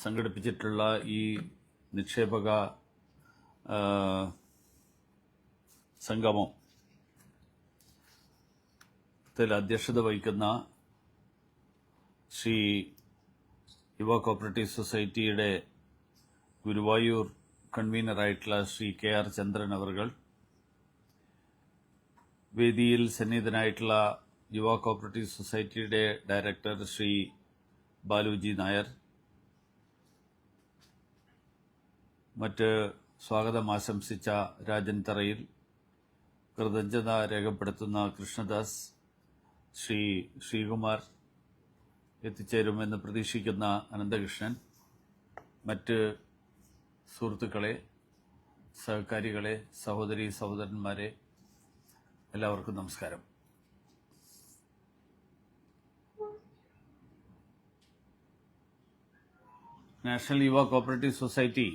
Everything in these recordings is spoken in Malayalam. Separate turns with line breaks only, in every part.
സംഘടിപ്പിച്ചിട്ടുള്ള ഈ നിക്ഷേപക സംഗമത്തിൽ അധ്യക്ഷത വഹിക്കുന്ന ശ്രീ യുവ കോപ്പറേറ്റീവ് സൊസൈറ്റിയുടെ ഗുരുവായൂർ കൺവീനറായിട്ടുള്ള ശ്രീ KR ചന്ദ്രൻ അവർകൾ, വേദിയിൽ സന്നിഹിതനായിട്ടുള്ള യുവ കോപ്പറേറ്റീവ് സൊസൈറ്റിയുടെ ഡയറക്ടർ ശ്രീ ബാലുജി നായർ, മറ്റ് സ്വാഗതം ആശംസിച്ച രാജൻ തറയിൽ, കൃതജ്ഞത രേഖപ്പെടുത്തുന്ന കൃഷ്ണദാസ്, ശ്രീ ശ്രീകുമാർ, എത്തിച്ചേരുമെന്ന് പ്രതീക്ഷിക്കുന്ന അനന്തകൃഷ്ണൻ, മറ്റ് സുഹൃത്തുക്കളെ, സഹകാരികളെ, സഹോദരീ സഹോദരന്മാരെ, എല്ലാവർക്കും നമസ്കാരം. നാഷണൽ യുവ കോപ്പറേറ്റീവ് സൊസൈറ്റി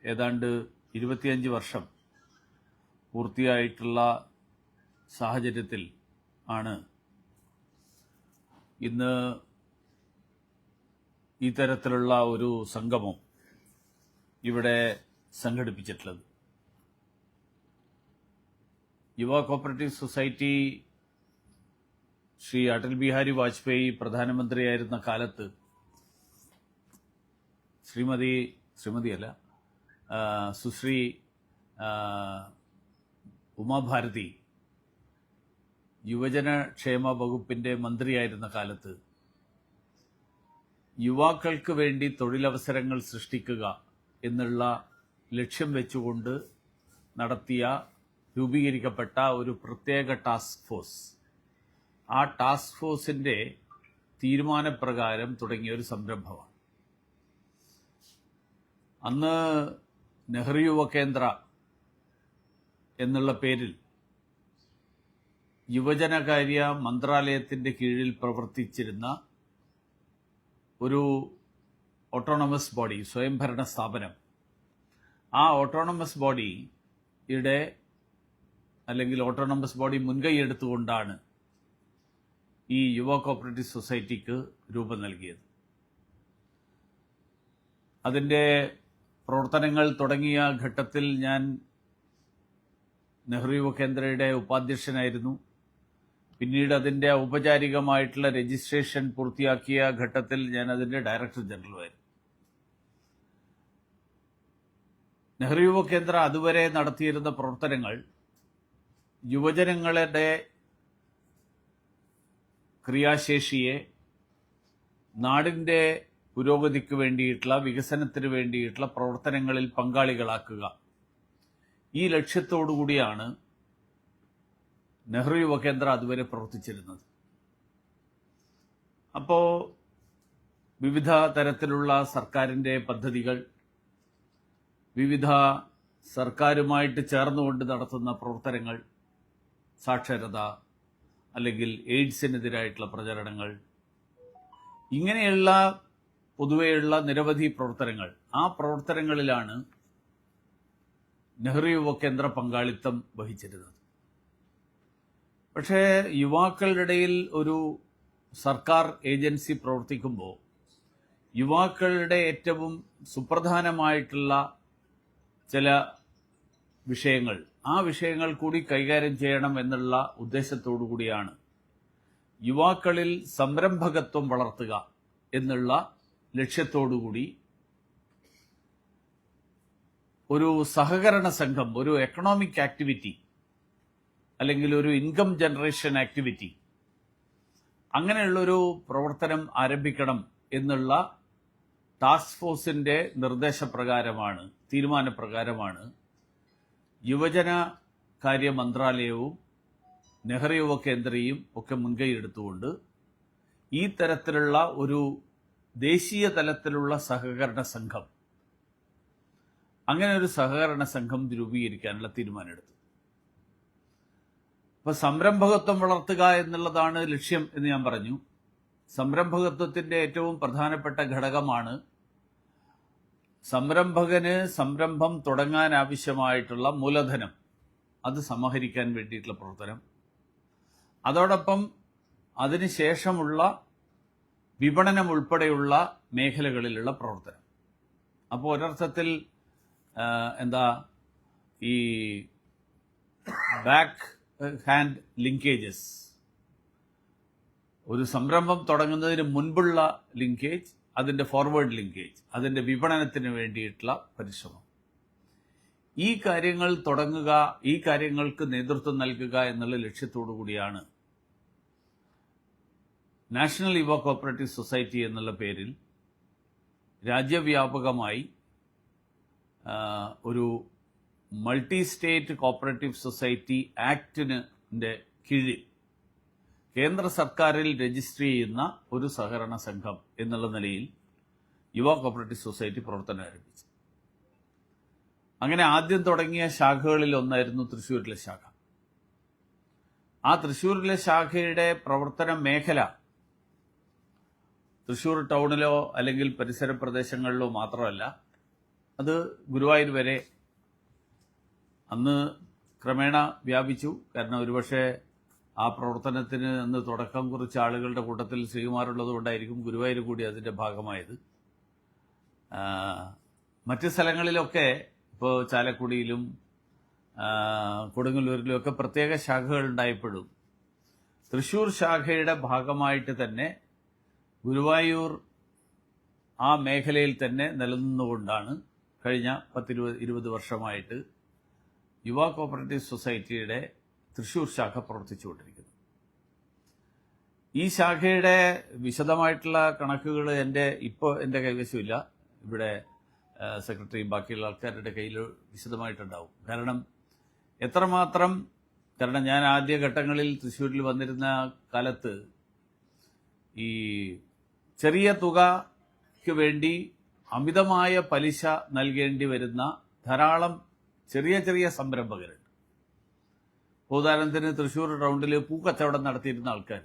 ഏതാണ്ട് 25 വർഷം പൂർത്തിയായിട്ടുള്ള സാഹചര്യത്തിൽ ആണ് ഇന്ന് ഈ തരത്തിലുള്ള ഒരു സംഗമം ഇവിടെ സംഘടിപ്പിച്ചിട്ടുള്ളത്. യുവ കോപ്പറേറ്റീവ് സൊസൈറ്റി ശ്രീ അടൽ ബിഹാരി വാജ്പേയി പ്രധാനമന്ത്രിയായിരുന്ന കാലത്ത് സുശ്രീ ഉമാഭാരതി യുവജനക്ഷേമ വകുപ്പിന്റെ മന്ത്രിയായിരുന്ന കാലത്ത് യുവാക്കൾക്ക് വേണ്ടി തൊഴിലവസരങ്ങൾ സൃഷ്ടിക്കുക എന്നുള്ള ലക്ഷ്യം വെച്ചുകൊണ്ട് രൂപീകരിക്കപ്പെട്ട ഒരു പ്രത്യേക ടാസ്ക് ഫോഴ്സ്, ആ ടാസ്ക് ഫോഴ്സിന്റെ തീരുമാനപ്രകാരം തുടങ്ങിയ ഒരു സംരംഭമാണ്. അന്ന് നെഹ്റു യുവ കേന്ദ്ര എന്നുള്ള പേരിൽ യുവജനകാര്യ മന്ത്രാലയത്തിന്റെ കീഴിൽ പ്രവർത്തിച്ചിരുന്ന ഒരു ഓട്ടോണമസ് ബോഡി, സ്വയംഭരണ സ്ഥാപനം, ആ ഓട്ടോണമസ് ബോഡിയുടെ അല്ലെങ്കിൽ ഓട്ടോണമസ് ബോഡി മുൻകൈയെടുത്തുകൊണ്ടാണ് ഈ യുവ കോപ്പറേറ്റീവ് സൊസൈറ്റിക്ക് രൂപം നൽകിയത്. അതിന്റെ പ്രവർത്തനങ്ങൾ തുടങ്ങിയ ഘട്ടത്തിൽ ഞാൻ നെഹ്റു യുവ കേന്ദ്രയുടെ ഉപാധ്യക്ഷനായിരുന്നു. പിന്നീട് അതിന്റെ ഔപചാരികമായിട്ടുള്ള രജിസ്ട്രേഷൻ പൂർത്തിയാക്കിയ ഘട്ടത്തിൽ ഞാൻ അതിന്റെ ഡയറക്ടർ ജനറലുമായിരുന്നു. നെഹ്റു യുവ കേന്ദ്ര അതുവരെ നടത്തിയിരുന്ന പ്രവർത്തനങ്ങൾ യുവജനങ്ങളുടെ ക്രിയാശേഷിയെ നാടിന്റെ പുരോഗതിക്ക് വേണ്ടിയിട്ടുള്ള, വികസനത്തിന് വേണ്ടിയിട്ടുള്ള പ്രവർത്തനങ്ങളിൽ പങ്കാളികളാക്കുക, ഈ ലക്ഷ്യത്തോടുകൂടിയാണ് നെഹ്റു യുവ കേന്ദ്ര അതുവരെ പ്രവർത്തിച്ചിരുന്നത്. അപ്പോൾ വിവിധ തരത്തിലുള്ള സർക്കാരിന്റെ പദ്ധതികൾ, വിവിധ സർക്കാരുമായിട്ട് ചേർന്നുകൊണ്ട് നടത്തുന്ന പ്രവർത്തനങ്ങൾ, സാക്ഷരത അല്ലെങ്കിൽ എയ്ഡ്സിനെതിരായിട്ടുള്ള പ്രചരണങ്ങൾ, ഇങ്ങനെയുള്ള പൊതുവെയുള്ള നിരവധി പ്രവർത്തനങ്ങൾ, ആ പ്രവർത്തനങ്ങളിലാണ് നെഹ്റു യുവ കേന്ദ്ര പങ്കാളിത്തം വഹിച്ചിരുന്നത്. പക്ഷേ യുവാക്കളുടെ ഇടയിൽ ഒരു സർക്കാർ ഏജൻസി പ്രവർത്തിക്കുമ്പോൾ യുവാക്കളുടെ ഏറ്റവും സുപ്രധാനമായിട്ടുള്ള ചില വിഷയങ്ങൾ, ആ വിഷയങ്ങൾ കൂടി കൈകാര്യം ചെയ്യണം എന്നുള്ള ഉദ്ദേശത്തോടു കൂടിയാണ് യുവാക്കളിൽ സംരംഭകത്വം വളർത്തുക എന്നുള്ള ലക്ഷ്യത്തോടുകൂടി ഒരു സഹകരണ സംഘം, ഒരു എക്കണോമിക് ആക്ടിവിറ്റി അല്ലെങ്കിൽ ഒരു ഇൻകം ജനറേഷൻ ആക്ടിവിറ്റി, അങ്ങനെയുള്ളൊരു പ്രവർത്തനം ആരംഭിക്കണം എന്നുള്ള ടാസ്ക് ഫോഴ്സിന്റെ നിർദ്ദേശപ്രകാരമാണ്, തീരുമാനപ്രകാരമാണ് യുവജന കാര്യ മന്ത്രാലയവും നെഹ്റു യുവ കേന്ദ്രയും ഒക്കെ മുൻകൈയെടുത്തുകൊണ്ട് ഈ തരത്തിലുള്ള ഒരു ദേശീയ തലത്തിലുള്ള സഹകരണ സംഘം, അങ്ങനെ ഒരു സഹകരണ സംഘം രൂപീകരിക്കാനുള്ള തീരുമാനമെടുത്തു. അപ്പൊ സംരംഭകത്വം വളർത്തുക എന്നുള്ളതാണ് ലക്ഷ്യം എന്ന് ഞാൻ പറഞ്ഞു. സംരംഭകത്വത്തിന്റെ ഏറ്റവും പ്രധാനപ്പെട്ട ഘടകമാണ് സംരംഭകന് സംരംഭം തുടങ്ങാൻ ആവശ്യമായിട്ടുള്ള മൂലധനം, അത് സമാഹരിക്കാൻ വേണ്ടിയിട്ടുള്ള പ്രവർത്തനം. അതോടൊപ്പം അതിനുശേഷമുള്ള വിപണനം ഉൾപ്പെടെയുള്ള മേഖലകളിലുള്ള പ്രവർത്തനം. അപ്പോൾ ഒരർത്ഥത്തിൽ എന്താ ഈ ബാക്ക് ഹാൻഡ് ലിങ്കേജസ്, ഒരു സംരംഭം തുടങ്ങുന്നതിന് മുൻപുള്ള ലിങ്കേജ്, അതിൻ്റെ ഫോർവേഡ് ലിങ്കേജ്, അതിൻ്റെ വിപണനത്തിന് വേണ്ടിയിട്ടുള്ള പരിശ്രമം, ഈ കാര്യങ്ങൾ തുടങ്ങുക, ഈ കാര്യങ്ങൾക്ക് നേതൃത്വം നൽകുക എന്നുള്ള ലക്ഷ്യത്തോടു കൂടിയാണ് നാഷണൽ യുവ കോഓപ്പറേറ്റീവ് സൊസൈറ്റി എന്നുള്ള പേരിൽ രാജ്യവ്യാപകമായി ഒരു മൾട്ടി സ്റ്റേറ്റ് കോഓപ്പറേറ്റീവ് സൊസൈറ്റി ആക്ടിന്റെ കീഴിൽ കേന്ദ്ര സർക്കാരിൽ രജിസ്റ്റർ ചെയ്യുന്ന ഒരു സഹകരണ സംഘം എന്നുള്ള നിലയിൽ യുവ കോഓപ്പറേറ്റീവ് സൊസൈറ്റി പ്രവർത്തനം ആരംഭിച്ചു. അങ്ങനെ ആദ്യം തുടങ്ങിയ ശാഖകളിൽ ഒന്നായിരുന്നു തൃശ്ശൂരിലെ ശാഖ. ആ തൃശ്ശൂരിലെ ശാഖയുടെ പ്രവർത്തന മേഖല തൃശ്ശൂർ ടൗണിലോ അല്ലെങ്കിൽ പരിസര പ്രദേശങ്ങളിലോ മാത്രമല്ല, അത് ഗുരുവായൂർ വരെ അന്ന് ക്രമേണ വ്യാപിച്ചു. കാരണം ഒരുപക്ഷെ ആ പ്രവർത്തനത്തിന് അന്ന് തുടക്കം കുറിച്ച ആളുകളുടെ കൂട്ടത്തിൽ ശ്രീകുമാറുള്ളത് കൊണ്ടായിരിക്കും ഗുരുവായൂർ കൂടി അതിൻ്റെ ഭാഗമായത്. മറ്റ് സ്ഥലങ്ങളിലൊക്കെ ഇപ്പോൾ ചാലക്കുടിയിലും കൊടുങ്ങല്ലൂരിലും ഒക്കെ പ്രത്യേക ശാഖകൾ ഉണ്ടായപ്പോഴും തൃശ്ശൂർ ശാഖയുടെ ഭാഗമായിട്ട് തന്നെ ഗുരുവായൂർ ആ മേഖലയിൽ തന്നെ നിലനിന്നുകൊണ്ടാണ് കഴിഞ്ഞ 10-20 വർഷമായിട്ട് യുവ കോഓപ്പറേറ്റീവ് സൊസൈറ്റിയുടെ തൃശ്ശൂർ ശാഖ പ്രവർത്തിച്ചുകൊണ്ടിരിക്കുന്നത്. ഈ ശാഖയുടെ വിശദമായിട്ടുള്ള കണക്കുകൾ എൻ്റെ കൈവശമില്ല. ഇവിടെ സെക്രട്ടറിയും ബാക്കിയുള്ള ആൾക്കാരുടെ കയ്യിൽ വിശദമായിട്ടുണ്ടാവും. കാരണം ഞാൻ ആദ്യഘട്ടങ്ങളിൽ തൃശ്ശൂരിൽ വന്നിരുന്ന കാലത്ത് ഈ ചെറിയ തുകയ്ക്ക് വേണ്ടി അമിതമായ പലിശ നൽകേണ്ടി വരുന്ന ധാരാളം ചെറിയ ചെറിയ സംരംഭകരുണ്ട്. ഉദാഹരണത്തിന് തൃശ്ശൂർ ടൗണിൽ പൂക്കച്ചവടം നടത്തിയിരുന്ന ആൾക്കാർ,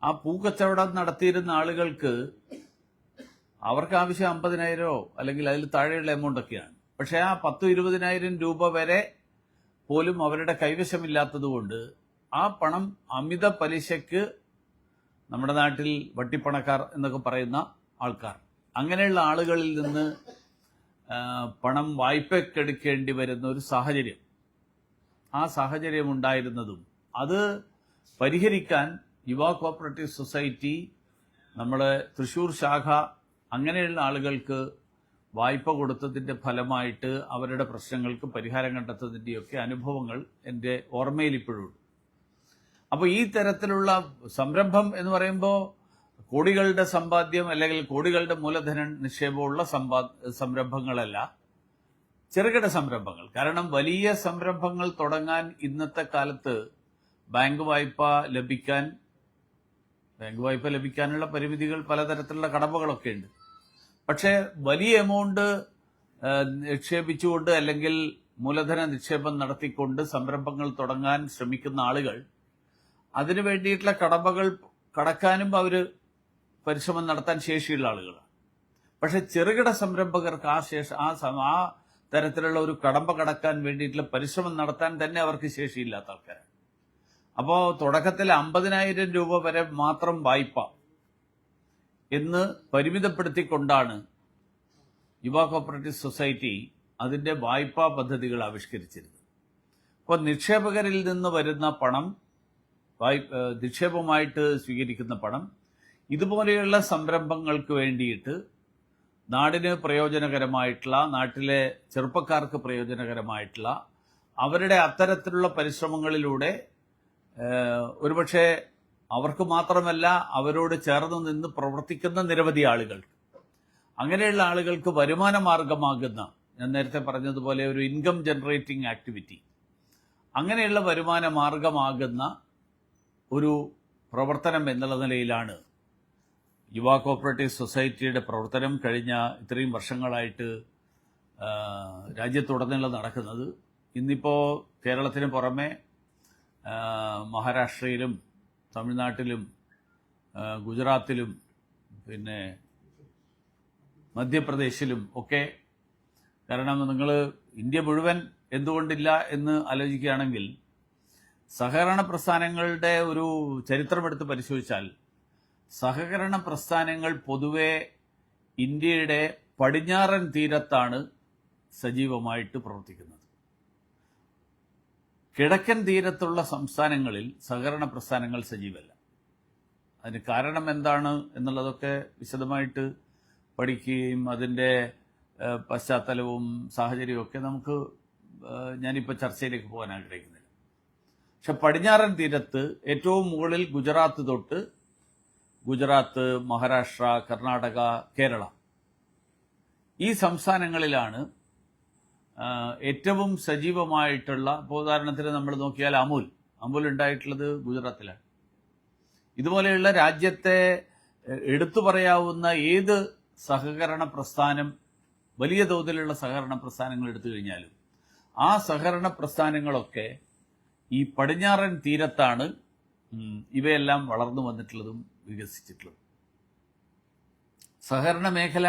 ആ പൂക്കച്ചവടം നടത്തിയിരുന്ന ആളുകൾക്ക് അവർക്ക് ആവശ്യം 50,000 അല്ലെങ്കിൽ അതിൽ താഴെയുള്ള എമൗണ്ട് ഒക്കെയാണ്. പക്ഷെ ആ 10-20,000 രൂപ വരെ പോലും അവരുടെ കൈവശമില്ലാത്തതുകൊണ്ട് ആ പണം അമിത പലിശയ്ക്ക്, നമ്മുടെ നാട്ടിൽ വട്ടിപ്പണക്കാർ എന്നൊക്കെ പറയുന്ന ആൾക്കാർ, അങ്ങനെയുള്ള ആളുകളിൽ നിന്ന് പണം വായ്പക്കെടുക്കേണ്ടി വരുന്ന ഒരു സാഹചര്യം, ആ സാഹചര്യം ഉണ്ടായിരുന്നതും അത് പരിഹരിക്കാൻ യുവ കോഓപ്പറേറ്റീവ് സൊസൈറ്റി, നമ്മുടെ തൃശ്ശൂർ ശാഖ അങ്ങനെയുള്ള ആളുകൾക്ക് വായ്പ കൊടുത്തതിന്റെ ഫലമായിട്ട് അവരുടെ പ്രശ്നങ്ങൾക്ക് പരിഹാരം കണ്ടെത്തുന്നതിൻ്റെയൊക്കെ അനുഭവങ്ങൾ എൻ്റെ ഓർമ്മയിൽ ഇപ്പോഴുണ്ട്. അപ്പോൾ ഈ തരത്തിലുള്ള സംരംഭം എന്ന് പറയുമ്പോൾ കോടികളുടെ സമ്പാദ്യം അല്ലെങ്കിൽ കോടികളുടെ മൂലധന നിക്ഷേപമുള്ള സംരംഭങ്ങളല്ല, ചെറുകിട സംരംഭങ്ങൾ. കാരണം വലിയ സംരംഭങ്ങൾ തുടങ്ങാൻ ഇന്നത്തെ കാലത്ത് ബാങ്ക് വായ്പ ലഭിക്കാനുള്ള പരിമിതികൾ, പലതരത്തിലുള്ള കടമകളൊക്കെ ഉണ്ട്. പക്ഷേ വലിയ എമൗണ്ട് നിക്ഷേപിച്ചുകൊണ്ട് അല്ലെങ്കിൽ മൂലധന നിക്ഷേപം നടത്തിക്കൊണ്ട് സംരംഭങ്ങൾ തുടങ്ങാൻ ശ്രമിക്കുന്ന ആളുകൾ അതിനു വേണ്ടിയിട്ടുള്ള കടമകൾ കടക്കാനും അവർ പരിശ്രമം നടത്താൻ ശേഷിയുള്ള ആളുകളാണ്. പക്ഷെ ചെറുകിട സംരംഭകർക്ക് ആ തരത്തിലുള്ള ഒരു കടമ്പ കടക്കാൻ വേണ്ടിയിട്ടുള്ള പരിശ്രമം നടത്താൻ തന്നെ അവർക്ക് ശേഷിയില്ലാത്ത ആൾക്കാരാണ്. അപ്പോൾ തുടക്കത്തിൽ 50,000 രൂപ വരെ മാത്രം വായ്പ എന്ന് പരിമിതപ്പെടുത്തിക്കൊണ്ടാണ് യുവ കോഓപ്പറേറ്റീവ് സൊസൈറ്റി അതിന്റെ വായ്പാ പദ്ധതികൾ ആവിഷ്കരിച്ചിരുന്നത്. അപ്പോൾ നിക്ഷേപകരിൽ നിന്ന് വരുന്ന പണം, നിക്ഷേപമായിട്ട് സ്വീകരിക്കുന്ന പണം ഇതുപോലെയുള്ള സംരംഭങ്ങൾക്ക് വേണ്ടിയിട്ട് നാടിന് പ്രയോജനകരമായിട്ടുള്ള, നാട്ടിലെ ചെറുപ്പക്കാർക്ക് പ്രയോജനകരമായിട്ടുള്ള അവരുടെ അത്തരത്തിലുള്ള പരിശ്രമങ്ങളിലൂടെ ഒരുപക്ഷെ അവർക്ക് മാത്രമല്ല അവരോട് ചേർന്ന് നിന്ന് പ്രവർത്തിക്കുന്ന നിരവധി ആളുകൾ, അങ്ങനെയുള്ള ആളുകൾക്ക് വരുമാന മാർഗമാകുന്ന, ഞാൻ നേരത്തെ പറഞ്ഞതുപോലെ ഒരു ഇൻകം ജനറേറ്റിംഗ് ആക്ടിവിറ്റി, അങ്ങനെയുള്ള വരുമാന മാർഗമാകുന്ന ഒരു പ്രവർത്തനം എന്നുള്ള നിലയിലാണ് യുവ കോഓപ്പറേറ്റീവ് സൊസൈറ്റിയുടെ പ്രവർത്തനം കഴിഞ്ഞ ഇത്രയും വർഷങ്ങളായിട്ട് രാജ്യത്തുടനീളം നടക്കുന്നത്. ഇന്നിപ്പോൾ കേരളത്തിന് പുറമെ മഹാരാഷ്ട്രയിലും തമിഴ്നാട്ടിലും ഗുജറാത്തിലും പിന്നെ മധ്യപ്രദേശിലും ഒക്കെ, കാരണം നിങ്ങൾ ഇന്ത്യ മുഴുവൻ എന്തുകൊണ്ടില്ല എന്ന് ആലോചിക്കുകയാണെങ്കിൽ സഹകരണ പ്രസ്ഥാനങ്ങളുടെ ഒരു ചരിത്രമെടുത്ത് പരിശോധിച്ചാൽ സഹകരണ പ്രസ്ഥാനങ്ങൾ പൊതുവെ ഇന്ത്യയുടെ പടിഞ്ഞാറൻ തീരത്താണ് സജീവമായിട്ട് പ്രവർത്തിക്കുന്നത്. കിഴക്കൻ തീരത്തുള്ള സംസ്ഥാനങ്ങളിൽ സഹകരണ പ്രസ്ഥാനങ്ങൾ സജീവമല്ല. അതിന് കാരണം എന്താണ് എന്നുള്ളതൊക്കെ വിശദമായിട്ട് പഠിക്കുകയും അതിൻ്റെ പശ്ചാത്തലവും സാഹചര്യവും ഒക്കെ നമുക്ക് ഞാനിപ്പോൾ ചർച്ചയിലേക്ക് പോകാൻ ആഗ്രഹിക്കുന്നില്ല. പക്ഷെ പടിഞ്ഞാറൻ തീരത്ത് ഏറ്റവും മുകളിൽ ഗുജറാത്ത് തൊട്ട് ഗുജറാത്ത്, മഹാരാഷ്ട്ര, കർണാടക, കേരള ഈ സംസ്ഥാനങ്ങളിലാണ് ഏറ്റവും സജീവമായിട്ടുള്ള, ഉദാഹരണത്തിന് നമ്മൾ നോക്കിയാൽ അമുൽ ഉണ്ടായിട്ടുള്ളത് ഗുജറാത്തിലാണ്. ഇതുപോലെയുള്ള രാജ്യത്തെ എടുത്തു പറയാവുന്ന ഏത് സഹകരണ പ്രസ്ഥാനം, വലിയ തോതിലുള്ള സഹകരണ പ്രസ്ഥാനങ്ങൾ എടുത്തു കഴിഞ്ഞാലും ആ സഹകരണ പ്രസ്ഥാനങ്ങളൊക്കെ ഈ പടിഞ്ഞാറൻ തീരത്താണ് ഇവയെല്ലാം വളർന്നു വന്നിട്ടുള്ളതും വികസിച്ചിട്ടുള്ളതും. സഹകരണ മേഖല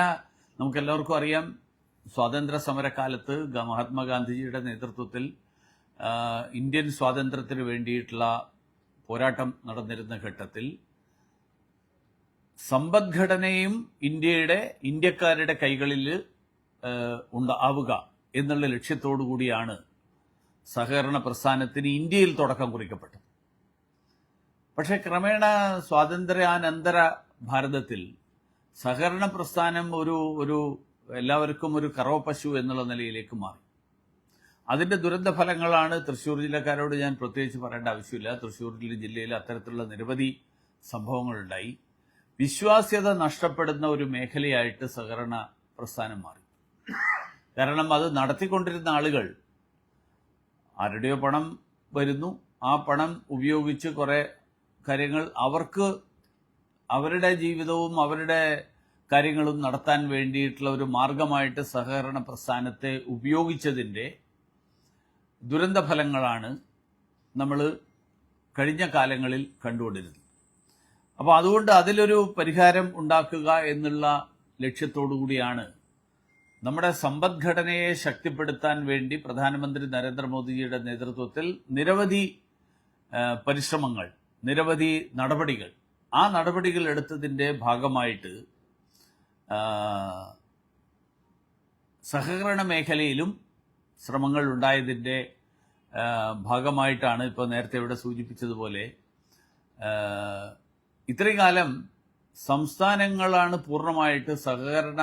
നമുക്കെല്ലാവർക്കും അറിയാം. സ്വാതന്ത്ര്യ സമരകാലത്ത് മഹാത്മാഗാന്ധിജിയുടെ നേതൃത്വത്തിൽ ഇന്ത്യൻ സ്വാതന്ത്ര്യത്തിന് വേണ്ടിയിട്ടുള്ള പോരാട്ടം നടന്നിരുന്ന ഘട്ടത്തിൽ സമ്പദ്ഘടനയും ഇന്ത്യക്കാരുടെ കൈകളിൽ ആവുക എന്നുള്ള ലക്ഷ്യത്തോടു കൂടിയാണ് സഹകരണ പ്രസ്ഥാനത്തിന് ഇന്ത്യയിൽ തുടക്കം കുറിക്കപ്പെട്ടത്. പക്ഷെ ക്രമേണ സ്വാതന്ത്ര്യാനന്തര ഭാരതത്തിൽ സഹകരണ പ്രസ്ഥാനം ഒരു എല്ലാവർക്കും ഒരു കറവ പശു എന്നുള്ള നിലയിലേക്ക് മാറി. അതിന്റെ ദുരന്ത ഫലങ്ങളാണ് തൃശ്ശൂർ ജില്ലക്കാരോട് ഞാൻ പ്രത്യേകിച്ച് പറയേണ്ട ആവശ്യമില്ല. തൃശ്ശൂർ ജില്ലയിൽ അത്തരത്തിലുള്ള നിരവധി സംഭവങ്ങളുണ്ടായി. വിശ്വാസ്യത നഷ്ടപ്പെടുന്ന ഒരു മേഖലയായിട്ട് സഹകരണ പ്രസ്ഥാനം മാറി. കാരണം അത് നടത്തിക്കൊണ്ടിരുന്ന ആളുകൾ ആരുടെയോ പണം വരുന്നു, ആ പണം ഉപയോഗിച്ച് കുറെ കാര്യങ്ങൾ അവരുടെ ജീവിതവും അവരുടെ കാര്യങ്ങളും നടത്താൻ വേണ്ടിയിട്ടുള്ള ഒരു മാർഗമായിട്ട് സഹകരണ പ്രസ്ഥാനത്തെ ഉപയോഗിച്ചതിൻ്റെ ദുരന്തഫലങ്ങളാണ് നമ്മൾ കഴിഞ്ഞ കാലങ്ങളിൽ കണ്ടുകൊണ്ടിരുന്നത്. അപ്പോൾ അതുകൊണ്ട് അതിലൊരു പരിഹാരം ഉണ്ടാക്കുക എന്നുള്ള ലക്ഷ്യത്തോടു കൂടിയാണ് നമ്മുടെ സമ്പദ്ഘടനയെ ശക്തിപ്പെടുത്താൻ വേണ്ടി പ്രധാനമന്ത്രി നരേന്ദ്രമോദിജിയുടെ നേതൃത്വത്തിൽ നിരവധി പരിശ്രമങ്ങൾ, നിരവധി നടപടികൾ, ആ നടപടികൾ എടുത്തതിൻ്റെ ഭാഗമായിട്ട് സഹകരണ മേഖലയിലും ശ്രമങ്ങൾ ഉണ്ടായതിൻ്റെ ഭാഗമായിട്ടാണ് ഇപ്പോൾ നേരത്തെ ഇവിടെ സൂചിപ്പിച്ചതുപോലെ ഇത്രയും കാലം സംസ്ഥാനങ്ങളാണ് പൂർണ്ണമായിട്ട് സഹകരണ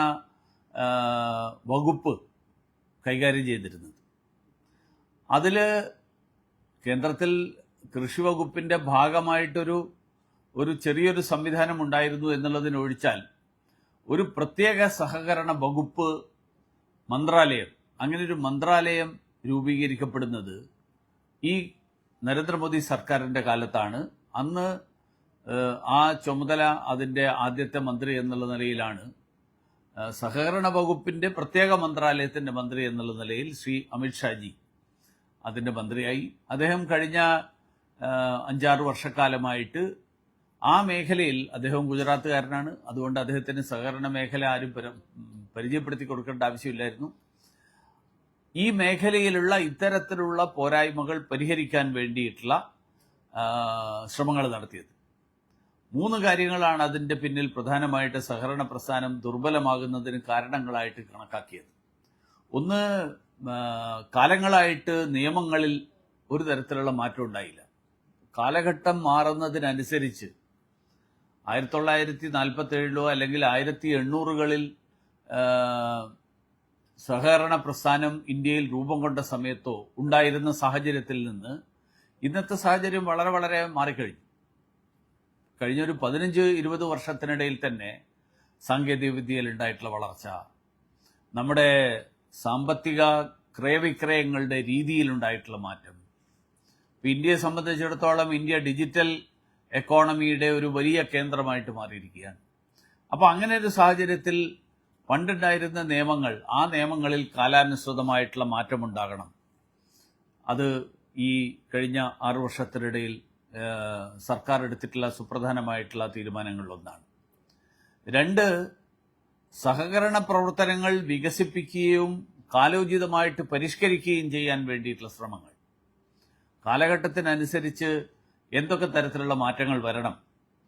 വകുപ്പ് കൈകാര്യം ചെയ്തിരുന്നത്. അതിൽ കേന്ദ്രത്തിൽ കൃഷി വകുപ്പിന്റെ ഭാഗമായിട്ടൊരു ചെറിയൊരു സംവിധാനം ഉണ്ടായിരുന്നു എന്നുള്ളതിനൊഴിച്ചാൽ ഒരു പ്രത്യേക സഹകരണ വകുപ്പ് മന്ത്രാലയം, അങ്ങനെ ഒരു മന്ത്രാലയം രൂപീകരിക്കപ്പെടുന്നത് ഈ നരേന്ദ്രമോദി സർക്കാരിന്റെ കാലത്താണ്. അന്ന് ആ ചുമതല അതിന്റെ ആദ്യത്തെ മന്ത്രി എന്നുള്ള നിലയിലാണ് സഹകരണ വകുപ്പിന്റെ പ്രത്യേക മന്ത്രാലയത്തിന്റെ മന്ത്രി എന്നുള്ള നിലയിൽ ശ്രീ അമിത്ഷാജി അതിന്റെ മന്ത്രിയായി. അദ്ദേഹം കഴിഞ്ഞ 5-6 വർഷക്കാലമായിട്ട് ആ മേഖലയിൽ, അദ്ദേഹം ഗുജറാത്തുകാരനാണ്, അതുകൊണ്ട് അദ്ദേഹത്തിന് സഹകരണ മേഖല ആരും പരിചയപ്പെടുത്തി കൊടുക്കേണ്ട ആവശ്യമില്ലായിരുന്നു. ഈ മേഖലയിലുള്ള ഇത്തരത്തിലുള്ള പോരായ്മകൾ പരിഹരിക്കാൻ വേണ്ടിയിട്ടുള്ള ശ്രമങ്ങൾ നടത്തിയത്. 3 കാര്യങ്ങളാണ് അതിന്റെ പിന്നിൽ പ്രധാനമായിട്ട് സഹകരണ പ്രസ്ഥാനം ദുർബലമാകുന്നതിന് കാരണങ്ങളായിട്ട് കണക്കാക്കിയത്. ഒന്ന്, കാലങ്ങളായിട്ട് നിയമങ്ങളിൽ ഒരു തരത്തിലുള്ള മാറ്റം ഉണ്ടായില്ല. കാലഘട്ടം മാറുന്നതിനനുസരിച്ച് 1947 അല്ലെങ്കിൽ 1800-കളിൽ സഹകരണ പ്രസ്ഥാനം ഇന്ത്യയിൽ രൂപം കൊണ്ട സമയത്തോ ഉണ്ടായിരുന്ന സാഹചര്യത്തിൽ നിന്ന് ഇന്നത്തെ സാഹചര്യം വളരെ വളരെ മാറിക്കഴിഞ്ഞു. കഴിഞ്ഞൊരു 15-20 വർഷത്തിനിടയിൽ തന്നെ സാങ്കേതിക വിദ്യയിൽ ഉണ്ടായിട്ടുള്ള വളർച്ച, നമ്മുടെ സാമ്പത്തിക ക്രയവിക്രയങ്ങളുടെ രീതിയിലുണ്ടായിട്ടുള്ള മാറ്റം, ഇന്ത്യയെ സംബന്ധിച്ചിടത്തോളം ഇന്ത്യ ഡിജിറ്റൽ എക്കോണമിയുടെ ഒരു വലിയ കേന്ദ്രമായിട്ട് മാറിയിരിക്കുകയാണ്. അപ്പോൾ അങ്ങനെ ഒരു സാഹചര്യത്തിൽ പണ്ടുണ്ടായിരുന്ന നിയമങ്ങൾ, ആ നിയമങ്ങളിൽ കാലാനുസൃതമായിട്ടുള്ള മാറ്റമുണ്ടാകണം. അത് ഈ കഴിഞ്ഞ 6 വർഷത്തിനിടയിൽ സർക്കാർ എടുത്തിട്ടുള്ള സുപ്രധാനമായിട്ടുള്ള തീരുമാനങ്ങളിലൊന്നാണ്. 2, സഹകരണ പ്രവർത്തനങ്ങൾ വികസിപ്പിക്കുകയും കാലോചിതമായിട്ട് പരിഷ്കരിക്കുകയും ചെയ്യാൻ വേണ്ടിയിട്ടുള്ള ശ്രമങ്ങൾ. കാലഘട്ടത്തിനനുസരിച്ച് എന്തൊക്കെ തരത്തിലുള്ള മാറ്റങ്ങൾ വരണം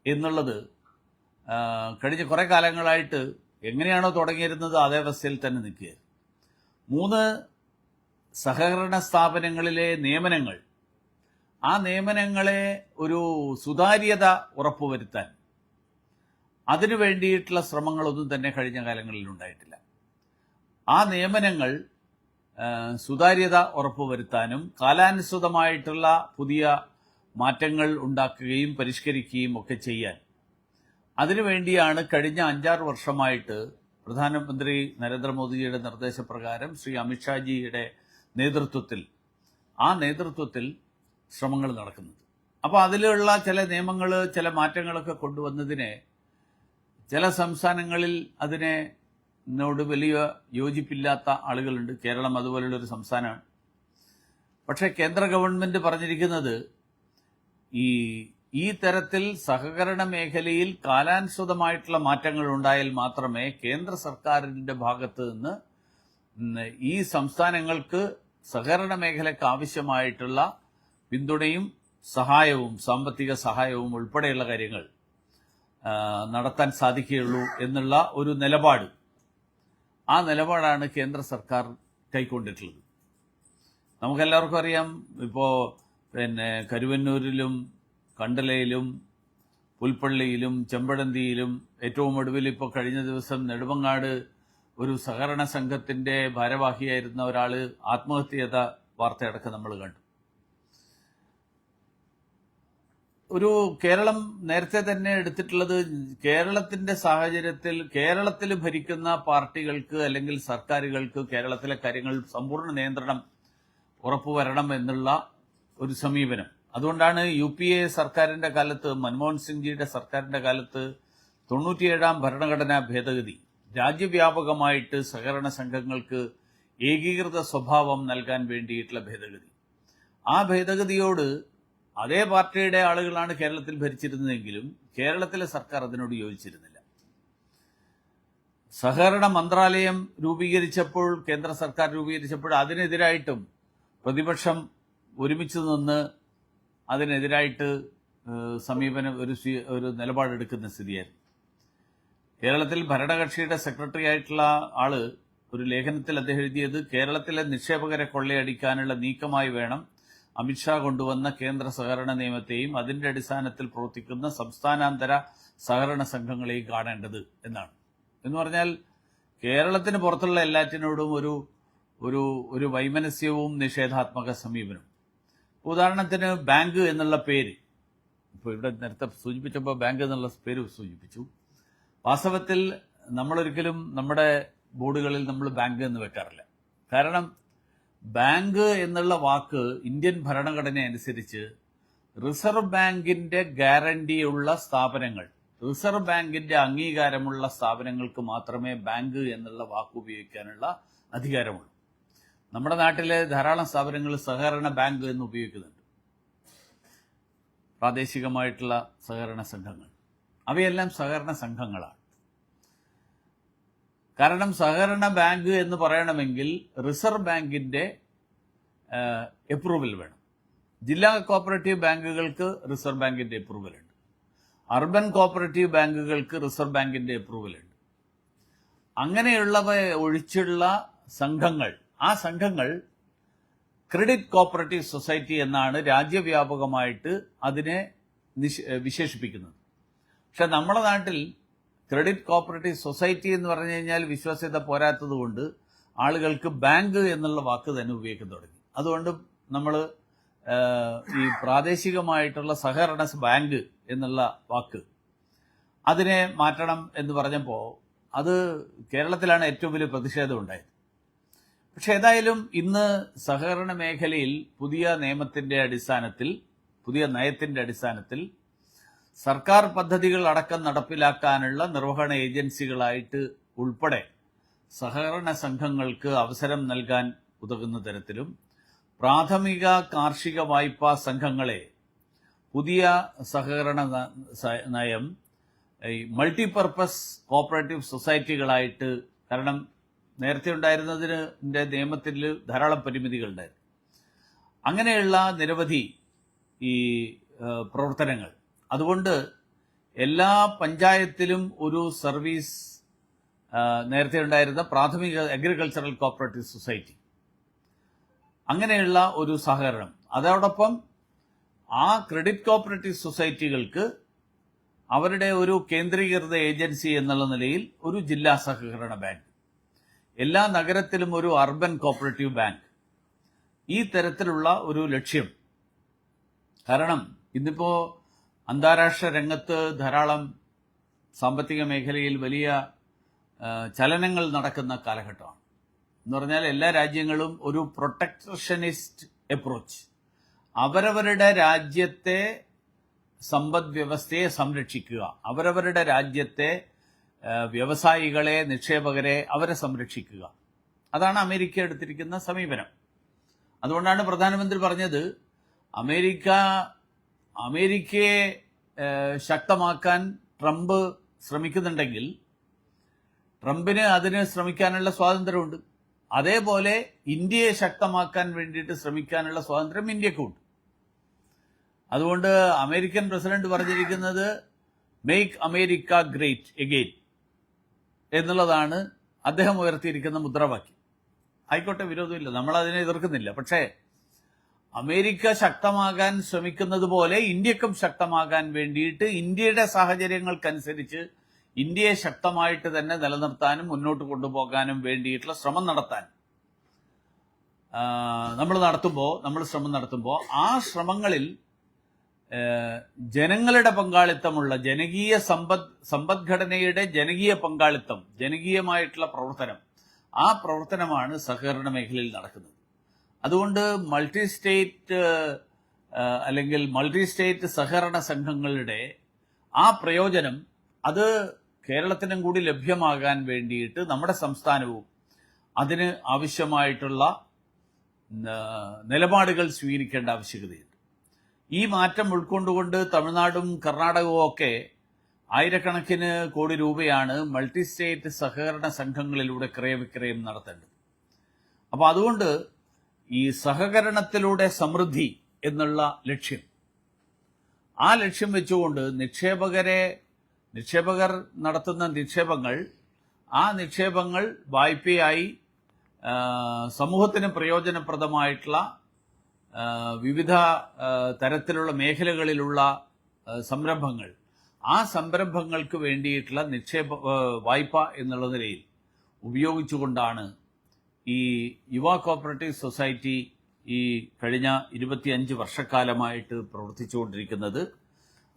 എന്നുള്ളത് കഴിഞ്ഞ കുറെ കാലങ്ങളായിട്ട് എങ്ങനെയാണോ തുടങ്ങിയിരുന്നത് അതേ അവസ്ഥയിൽ തന്നെ നിൽക്കുക. 3 സഹകരണ സ്ഥാപനങ്ങളിലെ നിയമനങ്ങൾ, ആ നിയമനങ്ങളെ ഒരു സുതാര്യത ഉറപ്പുവരുത്താൻ അതിനു വേണ്ടിയിട്ടുള്ള ശ്രമങ്ങളൊന്നും തന്നെ കഴിഞ്ഞ കാലങ്ങളിൽ ഉണ്ടായിട്ടില്ല. ആ നിയമനങ്ങൾ സുതാര്യത ഉറപ്പുവരുത്താനും കാലാനുസൃതമായിട്ടുള്ള പുതിയ മാറ്റങ്ങൾ ഉണ്ടാക്കുകയും പരിഷ്കരിക്കുകയും ഒക്കെ ചെയ്യാൻ അതിനുവേണ്ടിയാണ് കഴിഞ്ഞ 5-6 വർഷമായിട്ട് പ്രധാനമന്ത്രി നരേന്ദ്രമോദിജിയുടെ നിർദ്ദേശപ്രകാരം ശ്രീ അമിത്ഷാജിയുടെ നേതൃത്വത്തിൽ ശ്രമങ്ങൾ നടക്കുന്നത്. അപ്പോൾ അതിലുള്ള ചില നിയമങ്ങൾ, ചില മാറ്റങ്ങളൊക്കെ കൊണ്ടുവന്നതിനെ ചില സംസ്ഥാനങ്ങളിൽ അതിനോട് വലിയ യോജിപ്പില്ലാത്ത ആളുകളുണ്ട്. കേരളം അതുപോലുള്ളൊരു സംസ്ഥാനമാണ്. പക്ഷേ കേന്ദ്ര ഗവൺമെന്റ് പറഞ്ഞിരിക്കുന്നത് ഈ തരത്തിൽ സഹകരണ മേഖലയിൽ കാലാനുസൃതമായിട്ടുള്ള മാറ്റങ്ങൾ ഉണ്ടായാൽ മാത്രമേ കേന്ദ്ര സർക്കാരിന്റെ ഭാഗത്ത് നിന്ന് ഈ സംസ്ഥാനങ്ങൾക്ക് സഹകരണ മേഖലയ്ക്ക് ആവശ്യമായിട്ടുള്ള പിന്തുണയും സഹായവും, സാമ്പത്തിക സഹായവും ഉൾപ്പെടെയുള്ള കാര്യങ്ങൾ നടത്താൻ സാധിക്കുകയുള്ളൂ എന്നുള്ള ഒരു നിലപാട്, ആ നിലപാടാണ് കേന്ദ്ര സർക്കാർ കൈക്കൊണ്ടിട്ടുള്ളത്. നമുക്കെല്ലാവർക്കും അറിയാം, ഇപ്പോൾ കരുവന്നൂരിലും കണ്ടലയിലും പുൽപ്പള്ളിയിലും ചെമ്പഴന്തിയിലും ഏറ്റവും ഒടുവിൽ ഇപ്പോൾ കഴിഞ്ഞ ദിവസം നെടുമങ്ങാട് ഒരു സഹകരണ സംഘത്തിന്റെ ഭാരവാഹിയായിരുന്ന ഒരാൾ ആത്മഹത്യ ചെയ്ത വാർത്തയടക്കം നമ്മൾ കണ്ടു. കേരളം നേരത്തെ തന്നെ എടുത്തിട്ടുള്ളത്, കേരളത്തിന്റെ സാഹചര്യത്തിൽ കേരളത്തിൽ ഭരിക്കുന്ന പാർട്ടികൾക്ക് അല്ലെങ്കിൽ സർക്കാരുകൾക്ക് കേരളത്തിലെ കാര്യങ്ങൾ സമ്പൂർണ്ണ നിയന്ത്രണം ഉറപ്പുവരണം എന്നുള്ള ഒരു സമീപനം. അതുകൊണ്ടാണ് UPA സർക്കാരിന്റെ കാലത്ത്, മൻമോഹൻ സിംഗ്ജിയുടെ സർക്കാരിന്റെ കാലത്ത് 97ാം ഭരണഘടനാ ഭേദഗതി രാജ്യവ്യാപകമായിട്ട് സഹകരണ സംഘങ്ങൾക്ക് ഏകീകൃത സ്വഭാവം നൽകാൻ വേണ്ടിയിട്ടുള്ള ഭേദഗതി. ആ ഭേദഗതിയോട് അതേ പാർട്ടിയുടെ ആളുകളാണ് കേരളത്തിൽ ഭരിച്ചിരുന്നതെങ്കിലും കേരളത്തിലെ സർക്കാർ അതിനോട് യോജിച്ചിരുന്നില്ല. സഹകരണ മന്ത്രാലയം രൂപീകരിച്ചപ്പോൾ, കേന്ദ്ര സർക്കാർ രൂപീകരിച്ചപ്പോൾ അതിനെതിരായിട്ടും പ്രതിപക്ഷം ഒരുമിച്ച് നിന്ന് അതിനെതിരായിട്ട് സമീപനം, ഒരു നിലപാടെടുക്കുന്ന സ്ഥിതിയായിരുന്നു. കേരളത്തിൽ ഭരണകക്ഷിയുടെ സെക്രട്ടറി ആയിട്ടുള്ള ആള് ഒരു ലേഖനത്തിൽ അദ്ദേഹം എഴുതിയത്, കേരളത്തിലെ നിക്ഷേപകരെ കൊള്ളയടിക്കാനുള്ള നീക്കമായി വേണം അമിത്ഷാ കൊണ്ടുവന്ന കേന്ദ്ര സഹകരണ നിയമത്തെയും അതിന്റെ അടിസ്ഥാനത്തിൽ പ്രവർത്തിക്കുന്ന സംസ്ഥാനാന്തര സഹകരണ സംഘങ്ങളെയും കാണേണ്ടത് എന്നാണ്. എന്ന് പറഞ്ഞാൽ കേരളത്തിന് പുറത്തുള്ള എല്ലാറ്റിനോടും ഒരു വൈമനസ്യവും നിഷേധാത്മക സമീപനം. ഉദാഹരണത്തിന് ബാങ്ക് എന്നുള്ള പേര്, ഇപ്പോൾ ഇവിടെ നേരത്തെ സൂചിപ്പിച്ചപ്പോൾ ബാങ്ക് എന്നുള്ള പേര് സൂചിപ്പിച്ചു. വാസ്തവത്തിൽ നമ്മളൊരിക്കലും നമ്മുടെ ബോർഡുകളിൽ നമ്മൾ ബാങ്ക് എന്ന് വെക്കാറില്ല. കാരണം ബാങ്ക് എന്നുള്ള വാക്ക് ഇന്ത്യൻ ഭരണഘടന അനുസരിച്ച് റിസർവ് ബാങ്കിന്റെ ഗ്യാരണ്ടിയുള്ള സ്ഥാപനങ്ങൾ, റിസർവ് ബാങ്കിന്റെ അംഗീകാരമുള്ള സ്ഥാപനങ്ങൾക്ക് മാത്രമേ ബാങ്ക് എന്നുള്ള വാക്ക് ഉപയോഗിക്കാനുള്ള അധികാരമുള്ളൂ. നമ്മുടെ നാട്ടിലെ ധാരാളം സ്ഥാപനങ്ങൾ സഹകരണ ബാങ്ക് എന്ന് ഉപയോഗിക്കുന്നുണ്ട്. പ്രാദേശികമായിട്ടുള്ള സഹകരണ സംഘങ്ങൾ, അവയെല്ലാം സഹകരണ സംഘങ്ങളാണ്. കാരണം സഹകരണ ബാങ്ക് എന്ന് പറയണമെങ്കിൽ റിസർവ് ബാങ്കിന്റെ അപ്രൂവൽ വേണം. ജില്ലാ കോപ്പറേറ്റീവ് ബാങ്കുകൾക്ക് റിസർവ് ബാങ്കിന്റെ അപ്രൂവൽ ഉണ്ട്. അർബൻ കോപ്പറേറ്റീവ് ബാങ്കുകൾക്ക് റിസർവ് ബാങ്കിന്റെ അപ്രൂവൽ ഉണ്ട്. അങ്ങനെയുള്ളവ ഒഴിച്ചുള്ള സംഘങ്ങൾ, ആ സംഘങ്ങൾ ക്രെഡിറ്റ് കോപ്പറേറ്റീവ് സൊസൈറ്റി എന്നാണ് രാജ്യവ്യാപകമായിട്ട് അതിനെ വിശേഷിപ്പിക്കുന്നത്. പക്ഷെ നമ്മുടെ നാട്ടിൽ ക്രെഡിറ്റ് കോപ്പറേറ്റീവ് സൊസൈറ്റി എന്ന് പറഞ്ഞു കഴിഞ്ഞാൽ വിശ്വാസ്യത പോരാത്തത് കൊണ്ട് ആളുകൾക്ക് ബാങ്ക് എന്നുള്ള വാക്ക് തന്നെ ഉപയോഗിക്കാൻ തുടങ്ങി. അതുകൊണ്ട് നമ്മൾ ഈ പ്രാദേശികമായിട്ടുള്ള സഹകരണ ബാങ്ക് എന്നുള്ള വാക്ക് അതിനെ മാറ്റണം എന്ന് പറഞ്ഞപ്പോൾ അത് കേരളത്തിലാണ് ഏറ്റവും വലിയ പ്രതിഷേധം ഉണ്ടായത്. പക്ഷെ ഏതായാലും ഇന്ന് സഹകരണ മേഖലയിൽ പുതിയ നയത്തിന്റെ അടിസ്ഥാനത്തിൽ സർക്കാർ പദ്ധതികൾ അടക്കം നടപ്പിലാക്കാനുള്ള നിർവഹണ ഏജൻസികളായിട്ട് ഉൾപ്പെടെ സഹകരണ സംഘങ്ങൾക്ക് അവസരം നൽകാൻ ഉതകുന്ന തരത്തിലും പ്രാഥമിക കാർഷിക വായ്പാ സംഘങ്ങളെ പുതിയ സഹകരണ നയം മൾട്ടിപർപ്പസ് കോപ്പറേറ്റീവ് സൊസൈറ്റികളായിട്ട്, കാരണം നേരത്തെ ഉണ്ടായിരുന്നതിന്റെ നിയമത്തിൽ ധാരാളം പരിമിതികളുണ്ടായിരുന്നു. അങ്ങനെയുള്ള നിരവധി ഈ പ്രവർത്തനങ്ങൾ, അതുകൊണ്ട് എല്ലാ പഞ്ചായത്തിലും ഒരു സർവീസ് നേരത്തെ ഉണ്ടായിരുന്ന പ്രാഥമിക അഗ്രികൾച്ചറൽ കോപ്പറേറ്റീവ് സൊസൈറ്റി, അങ്ങനെയുള്ള ഒരു സഹകരണം. അതോടൊപ്പം ആ ക്രെഡിറ്റ് കോപ്പറേറ്റീവ് സൊസൈറ്റികൾക്ക് അവരുടെ ഒരു കേന്ദ്രീകൃത ഏജൻസി എന്നുള്ള നിലയിൽ ഒരു ജില്ലാ സഹകരണ ബാങ്ക്, എല്ലാ നഗരത്തിലും ഒരു അർബൻ കോപ്പറേറ്റീവ് ബാങ്ക്, ഈ തരത്തിലുള്ള ഒരു ലക്ഷ്യം. കാരണം ഇന്നിപ്പോ അന്താരാഷ്ട്ര രംഗത്ത് ധാരാളം സാമ്പത്തിക മേഖലയിൽ വലിയ ചലനങ്ങൾ നടക്കുന്ന കാലഘട്ടമാണ്. എന്ന് പറഞ്ഞാൽ എല്ലാ രാജ്യങ്ങളും ഒരു പ്രൊട്ടക്ഷനിസ്റ്റ് അപ്രോച്ച്, അവരവരുടെ രാജ്യത്തെ സമ്പദ് വ്യവസ്ഥയെ സംരക്ഷിക്കുക, അവരവരുടെ രാജ്യത്തെ വ്യവസായികളെ, നിക്ഷേപകരെ അവരെ സംരക്ഷിക്കുക, അതാണ് അമേരിക്ക എടുത്തിരിക്കുന്ന സമീപനം. അതുകൊണ്ടാണ് പ്രധാനമന്ത്രി പറഞ്ഞത് അമേരിക്കയെ ശക്തമാക്കാൻ ട്രംപ് ശ്രമിക്കുന്നുണ്ടെങ്കിൽ ട്രംപിന് അതിന് ശ്രമിക്കാനുള്ള സ്വാതന്ത്ര്യമുണ്ട്. അതേപോലെ ഇന്ത്യയെ ശക്തമാക്കാൻ വേണ്ടിയിട്ട് ശ്രമിക്കാനുള്ള സ്വാതന്ത്ര്യം ഇന്ത്യക്കുണ്ട്. അതുകൊണ്ട് അമേരിക്കൻ പ്രസിഡന്റ് പറഞ്ഞിരിക്കുന്നത് മേക്ക് അമേരിക്ക ഗ്രേറ്റ് എഗെയിൻ എന്നുള്ളതാണ് അദ്ദേഹം ഉയർത്തിയിരിക്കുന്ന മുദ്രാവാക്യം. ആയിക്കോട്ടെ, വിരോധമില്ല, നമ്മൾ അതിനെ എതിർക്കുന്നില്ല. പക്ഷേ അമേരിക്ക ശക്തമാകാൻ ശ്രമിക്കുന്നത് പോലെ ഇന്ത്യക്കും ശക്തമാകാൻ വേണ്ടിയിട്ട് ഇന്ത്യയുടെ സാഹചര്യങ്ങൾക്കനുസരിച്ച് ഇന്ത്യയെ ശക്തമായിട്ട് തന്നെ നിലനിർത്താനും മുന്നോട്ട് കൊണ്ടുപോകാനും വേണ്ടിയിട്ടുള്ള ശ്രമം നടത്താൻ നമ്മൾ ശ്രമം നടത്തുമ്പോൾ ആ ശ്രമങ്ങളിൽ ജനങ്ങളുടെ പങ്കാളിത്തമുള്ള ജനകീയ സമ്പദ്ഘടനയുടെ ജനകീയ പങ്കാളിത്തം, ജനകീയമായിട്ടുള്ള പ്രവർത്തനം, ആ പ്രവർത്തനമാണ് സഹകരണ മേഖലയിൽ നടക്കുന്നത്. അതുകൊണ്ട് മൾട്ടി സ്റ്റേറ്റ് സഹകരണ സംഘങ്ങളുടെ ആ പ്രയോജനം അത് കേരളത്തിനും കൂടി ലഭ്യമാകാൻ വേണ്ടിയിട്ട് നമ്മുടെ സംസ്ഥാനവും അതിന് ആവശ്യമായിട്ടുള്ള നിലപാടുകൾ സ്വീകരിക്കേണ്ട ആവശ്യകതയുണ്ട്. ഈ മാറ്റം ഉൾക്കൊണ്ടുകൊണ്ട് തമിഴ്നാടും കർണാടകവും ഒക്കെ ആയിരക്കണക്കിന് കോടി രൂപയാണ് മൾട്ടി സ്റ്റേറ്റ് സഹകരണ സംഘങ്ങളിലൂടെ ക്രയവിക്രയം നടത്തേണ്ടത്. അപ്പൊ അതുകൊണ്ട് ഈ സഹകരണത്തിലൂടെ സമൃദ്ധി എന്നുള്ള ലക്ഷ്യം, ആ ലക്ഷ്യം വെച്ചുകൊണ്ട് നിക്ഷേപകർ നടത്തുന്ന ആ നിക്ഷേപങ്ങൾ വായ്പയായി സമൂഹത്തിന് പ്രയോജനപ്രദമായിട്ടുള്ള വിവിധ തരത്തിലുള്ള മേഖലകളിലുള്ള സംരംഭങ്ങൾ, ആ സംരംഭങ്ങൾക്ക് വേണ്ടിയിട്ടുള്ള വായ്പ എന്നുള്ള നിലയിൽ ഉപയോഗിച്ചുകൊണ്ടാണ് ഈ യുവ കോപ്പറേറ്റീവ് സൊസൈറ്റി ഈ കഴിഞ്ഞ 25 വർഷക്കാലമായിട്ട് പ്രവർത്തിച്ചുകൊണ്ടിരിക്കുന്നത്.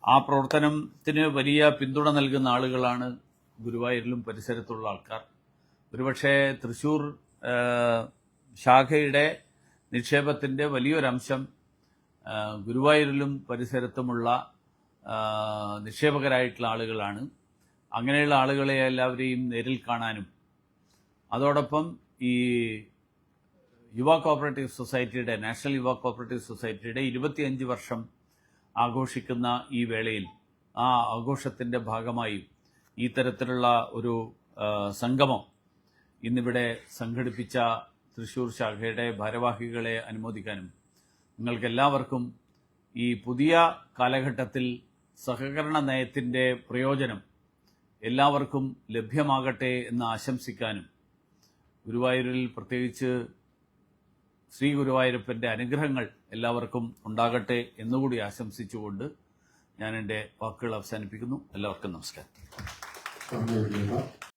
ആ പ്രവർത്തനത്തിന് വലിയ പിന്തുണ നൽകുന്ന ആളുകളാണ് ഗുരുവായൂരിലും പരിസരത്തുള്ള ആൾക്കാർ. ഒരുപക്ഷെ തൃശൂർ ശാഖയുടെ നിക്ഷേപത്തിന്റെ വലിയൊരംശം ഗുരുവായൂരിലും പരിസരത്തുമുള്ള നിക്ഷേപകരായിട്ടുള്ള ആളുകളാണ്. അങ്ങനെയുള്ള ആളുകളെ എല്ലാവരെയും നേരിൽ കാണാനും അതോടൊപ്പം ഈ നാഷണൽ യുവ കോപ്പറേറ്റീവ് സൊസൈറ്റിയുടെ 25 വർഷം ആഘോഷിക്കുന്ന ഈ വേളയിൽ ആ ആഘോഷത്തിന്റെ ഭാഗമായി ഈ തരത്തിലുള്ള ഒരു സംഗമം ഇന്നിവിടെ സംഘടിപ്പിച്ച തൃശൂർ ശാഖയുടെ ഭാരവാഹികളെ അനുമോദിക്കാനും നിങ്ങൾക്കെല്ലാവർക്കും ഈ പുതിയ കാലഘട്ടത്തിൽ സഹകരണ നയത്തിന്റെ പ്രയോജനം എല്ലാവർക്കും ലഭ്യമാകട്ടെ എന്ന് ആശംസിക്കാനും ഗുരുവായൂരിൽ പ്രത്യേകിച്ച് ശ്രീ ഗുരുവായൂരപ്പന്റെ അനുഗ്രഹങ്ങൾ എല്ലാവർക്കും ഉണ്ടാകട്ടെ എന്നുകൂടി ആശംസിച്ചുകൊണ്ട് ഞാൻ എൻ്റെ വാക്കുകൾ അവസാനിപ്പിക്കുന്നു. എല്ലാവർക്കും നമസ്കാരം.